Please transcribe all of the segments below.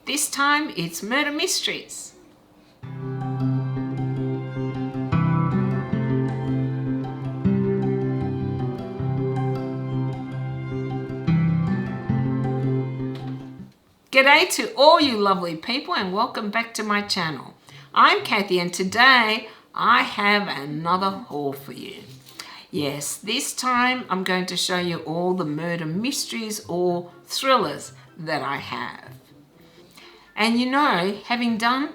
This time it's murder mysteries. G'day to all you lovely people and welcome back to my channel. I'm Kathy and today I have another haul for you. Yes, this time I'm going to show you all the murder mysteries or thrillers that I have. And you know, having done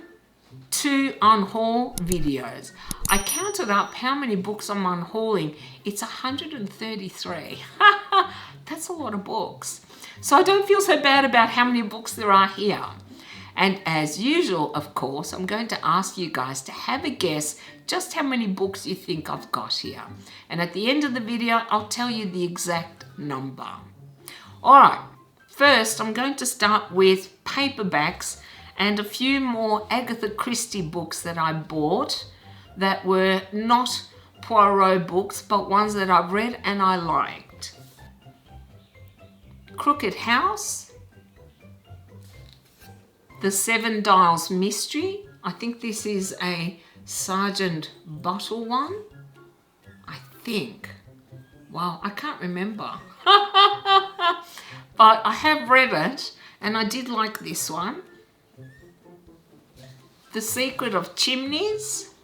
2 unhaul videos, I counted up how many books I'm unhauling. It's 133. That's a lot of books. So I don't feel so bad about how many books there are here. And as usual, of course, I'm going to ask you guys to have a guess just how many books you think I've got here. And at the end of the video, I'll tell you the exact number. All right, first I'm going to start with paperbacks and a few more Agatha Christie books that I bought that were not Poirot books, but ones that I've read and I liked. Crooked House, The Seven Dials Mystery. I think this is a Sergeant Buttle one. I think. Well, I can't remember. But I have read it and I did like this one. The Secret of Chimneys.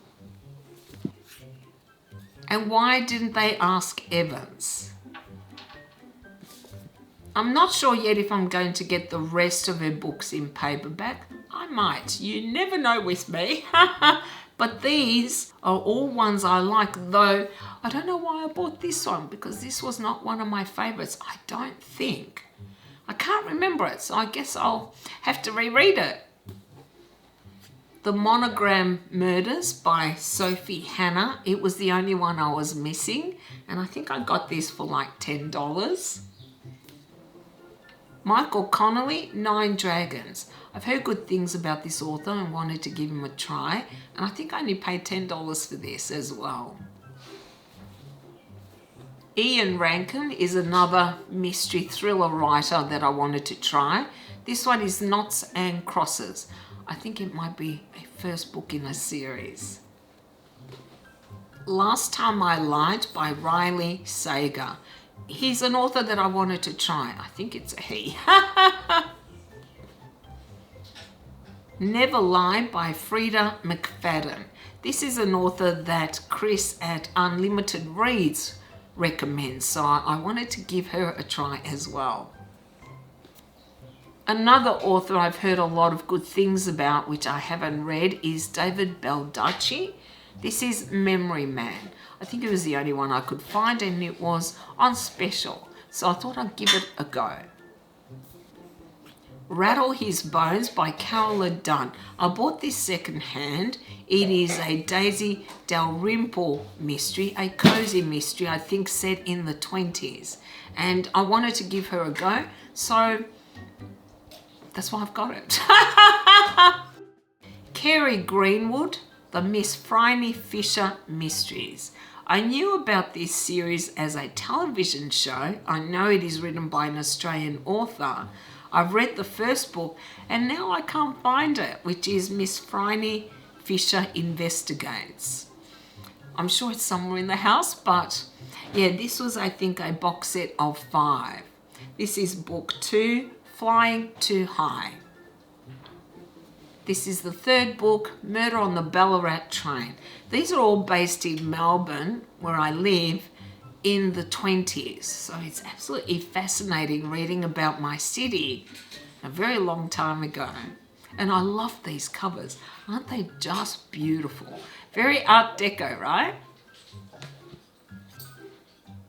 And Why Didn't They Ask Evans? I'm not sure yet if I'm going to get the rest of her books in paperback. I might. You never know with me. But these are all ones I like, though I don't know why I bought this one because this was not one of my favorites. I don't think. I can't remember it, so I guess I'll have to reread it. The Monogram Murders by Sophie Hannah. It was the only one I was missing, and I think I got this for like $10. Michael Connelly, Nine Dragons. I've heard good things about this author and wanted to give him a try, and I think I only paid $10 for this as well. Ian Rankin is another mystery thriller writer that I wanted to try. This one is Knots and Crosses. I think it might be a first book in a series. Last Time I Lied by Riley Sager. He's an author that I wanted to try. I think it's a he. Never Lie by Frida McFadden. This is an author that Chris at Unlimited Reads recommends, so I wanted to give her a try as well. Another author I've heard a lot of good things about, which I haven't read, is David Baldacci. This is Memory Man. I think it was the only one I could find and it was on special, so I thought I'd give it a go. Rattle His Bones by Carola Dunn. I bought this secondhand. It is a Daisy Dalrymple mystery, a cozy mystery, I think set in the 20s. And I wanted to give her a go, so that's why I've got it. Kerry Greenwood, The Miss Phryne Fisher Mysteries. I knew about this series as a television show. I know it is written by an Australian author. I've read the first book and now I can't find it, which is Miss Phryne Fisher Investigates. I'm sure it's somewhere in the house, but yeah, this was, I think, a box set of 5. This is book 2, Flying Too High. This is the 3rd book, Murder on the Ballarat Train. These are all based in Melbourne, where I live, in the 20s. So it's absolutely fascinating reading about my city a very long time ago. And I love these covers. Aren't they just beautiful? Very Art Deco, right?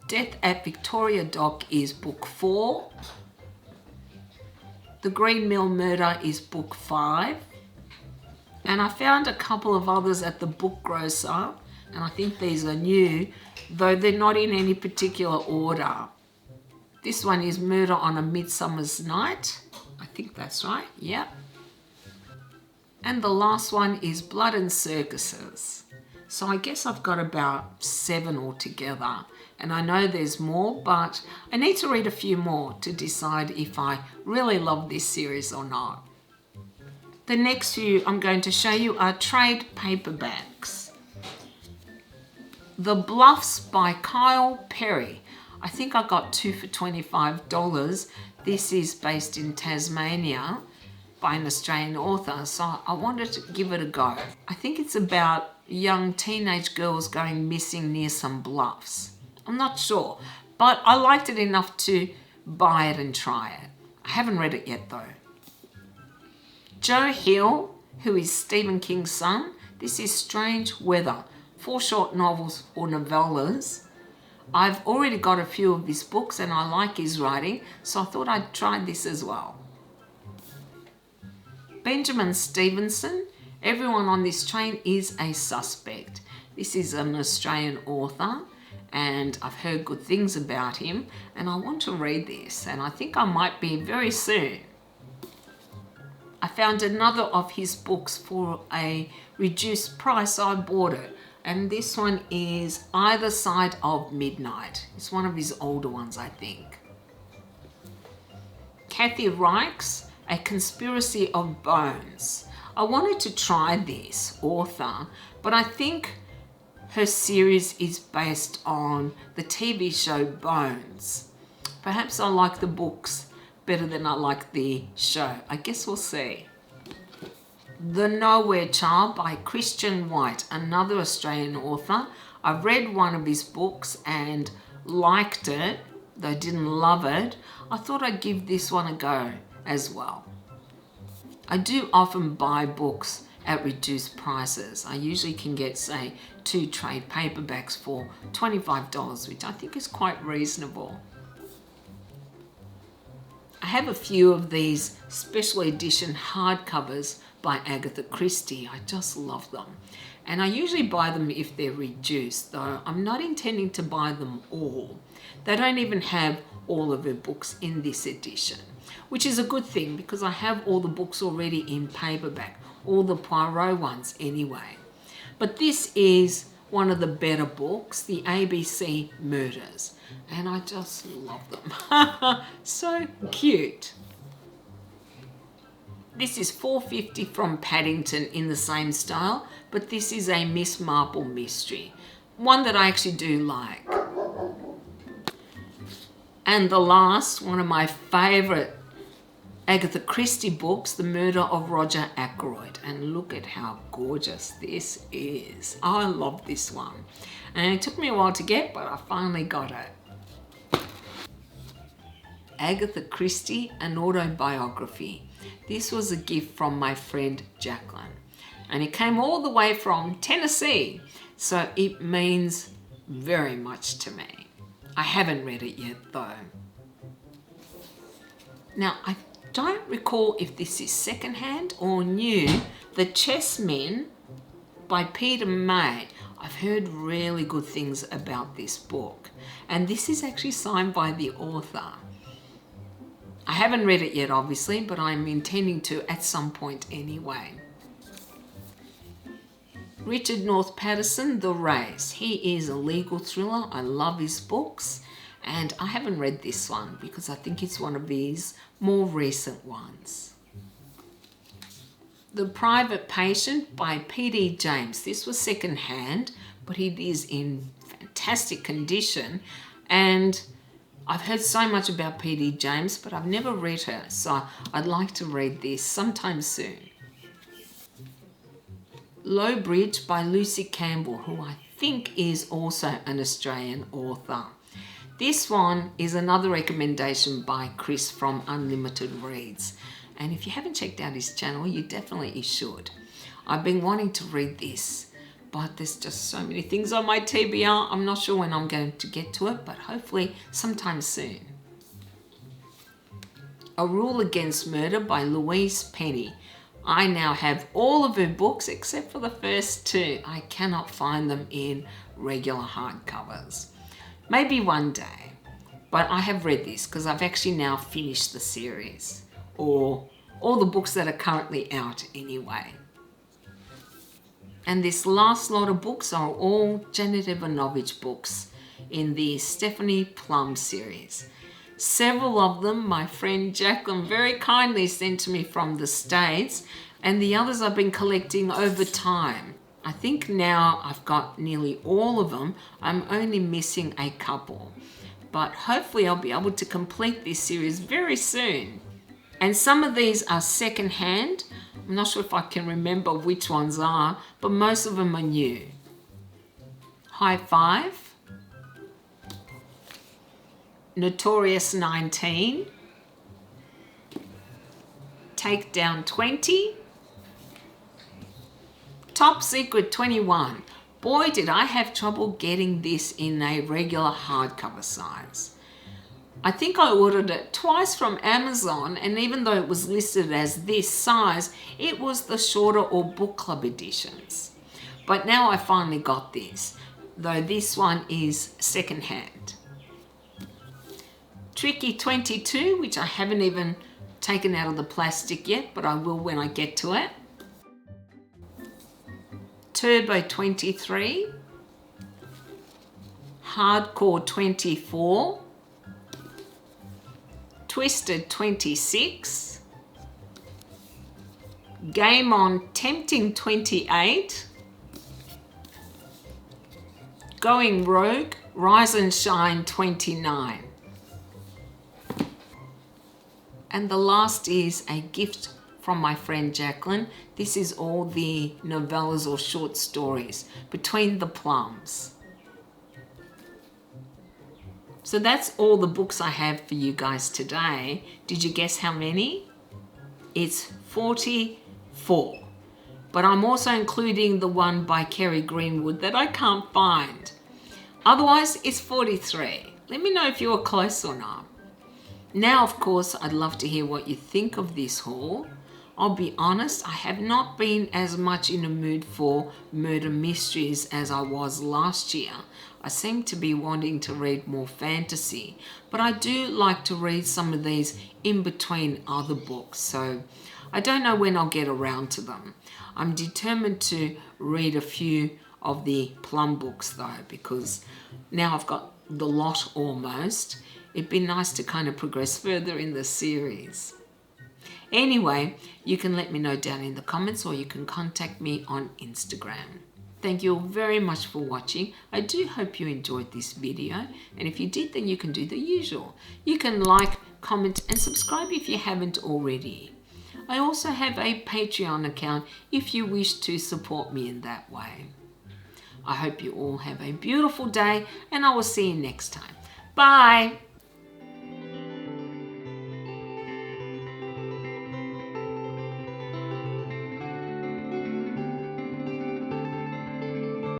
Death at Victoria Dock is book 4. The Green Mill Murder is book 5. And I found a couple of others at the book grocer, and I think these are new, though they're not in any particular order. This one is Murder on a Midsummer's Night. I think that's right, yep. And the last one is Blood and Circuses. So I guess I've got about 7 altogether. And I know there's more, but I need to read a few more to decide if I really love this series or not. The next few I'm going to show you are trade paperbacks. The Bluffs by Kyle Perry. I think I got 2 for $25. This is based in Tasmania by an Australian author, so I wanted to give it a go. I think it's about young teenage girls going missing near some bluffs. I'm not sure, but I liked it enough to buy it and try it. I haven't read it yet though. Joe Hill, who is Stephen King's son. This is Strange Weather, 4 short novels or novellas. I've already got a few of his books and I like his writing, so I thought I'd try this as well. Benjamin Stevenson, Everyone on This Train is a Suspect. This is an Australian author and I've heard good things about him and I want to read this and I think I might be very soon. I found another of his books for a reduced price. I bought it, and this one is Either Side of Midnight. It's one of his older ones, I think. Kathy Reichs, A Conspiracy of Bones. I wanted to try this author, but I think her series is based on the TV show Bones. Perhaps I like the books better than I like the show. I guess we'll see. The Nowhere Child by Christian White, another Australian author. I've read one of his books and liked it, though didn't love it. I thought I'd give this one a go as well. I do often buy books at reduced prices. I usually can get, say, 2 trade paperbacks for $25, which I think is quite reasonable. I have a few of these special edition hardcovers by Agatha Christie. I just love them. And I usually buy them if they're reduced, though I'm not intending to buy them all. They don't even have all of her books in this edition, which is a good thing because I have all the books already in paperback, all the Poirot ones anyway. But this is one of the better books, the ABC Murders, and I just love them. So cute. This is $4.50 from Paddington in the same style, but this is a Miss Marple mystery, one that I actually do like. And the last, one of my favourite Agatha Christie books, The Murder of Roger Ackroyd. And look at how gorgeous this is. I love this one. And it took me a while to get, but I finally got it. Agatha Christie, an autobiography. This was a gift from my friend Jacqueline. And it came all the way from Tennessee. So it means very much to me. I haven't read it yet though. Now, I don't recall if this is secondhand or new. The Chessmen by Peter May. I've heard really good things about this book. And this is actually signed by the author. I haven't read it yet, obviously, but I'm intending to at some point anyway. Richard North Patterson, The Race. He is a legal thriller. I love his books. And I haven't read this one because I think it's one of his more recent ones. The Private Patient by P.D. James. This was second-hand, but it is in fantastic condition. And I've heard so much about P.D. James, but I've never read her. So I'd like to read this sometime soon. Low Bridge by Lucy Campbell, who I think is also an Australian author. This one is another recommendation by Chris from Unlimited Reads. And if you haven't checked out his channel, you definitely should. I've been wanting to read this, but there's just so many things on my TBR. I'm not sure when I'm going to get to it, but hopefully sometime soon. A Rule Against Murder by Louise Penny. I now have all of her books except for the first 2. I cannot find them in regular hardcovers. Maybe one day, but I have read this because I've actually now finished the series, or all the books that are currently out anyway. And this last lot of books are all Janet Evanovich books in the Stephanie Plum series. Several of them my friend Jacqueline very kindly sent to me from the States, And the others I've been collecting over time. I think now I've got nearly all of them. I'm only missing a couple. But hopefully I'll be able to complete this series very soon. And some of these are secondhand. I'm not sure if I can remember which ones are, but most of them are new. High Five, Notorious 19, Takedown 20, Top Secret 21. Boy, did I have trouble getting this in a regular hardcover size. I think I ordered it twice from Amazon, and even though it was listed as this size, it was the shorter or book club editions. But now I finally got this, though this one is secondhand. Tricky 22, which I haven't even taken out of the plastic yet, but I will when I get to it. Turbo 23, Hardcore 24, Twisted 26, Game On Tempting 28, Going Rogue Rise and Shine 29. And the last is a gift from my friend Jacqueline. This is all the novellas or short stories, Between the Plums. So that's all the books I have for you guys today. Did you guess how many? It's 44. But I'm also including the one by Kerry Greenwood that I can't find. Otherwise, it's 43. Let me know if you were close or not. Now, of course, I'd love to hear what you think of this haul. I'll be honest, I have not been as much in a mood for murder mysteries as I was last year. I seem to be wanting to read more fantasy, but I do like to read some of these in between other books, so I don't know when I'll get around to them. I'm determined to read a few of the Plum books though, because now I've got the lot almost. It'd be nice to kind of progress further in the series. Anyway, you can let me know down in the comments, or you can contact me on Instagram. Thank you all very much for watching. I do hope you enjoyed this video, and if you did, then you can do the usual. You can like, comment and subscribe if you haven't already. I also have a Patreon account if you wish to support me in that way. I hope you all have a beautiful day, and I will see you next time. Bye!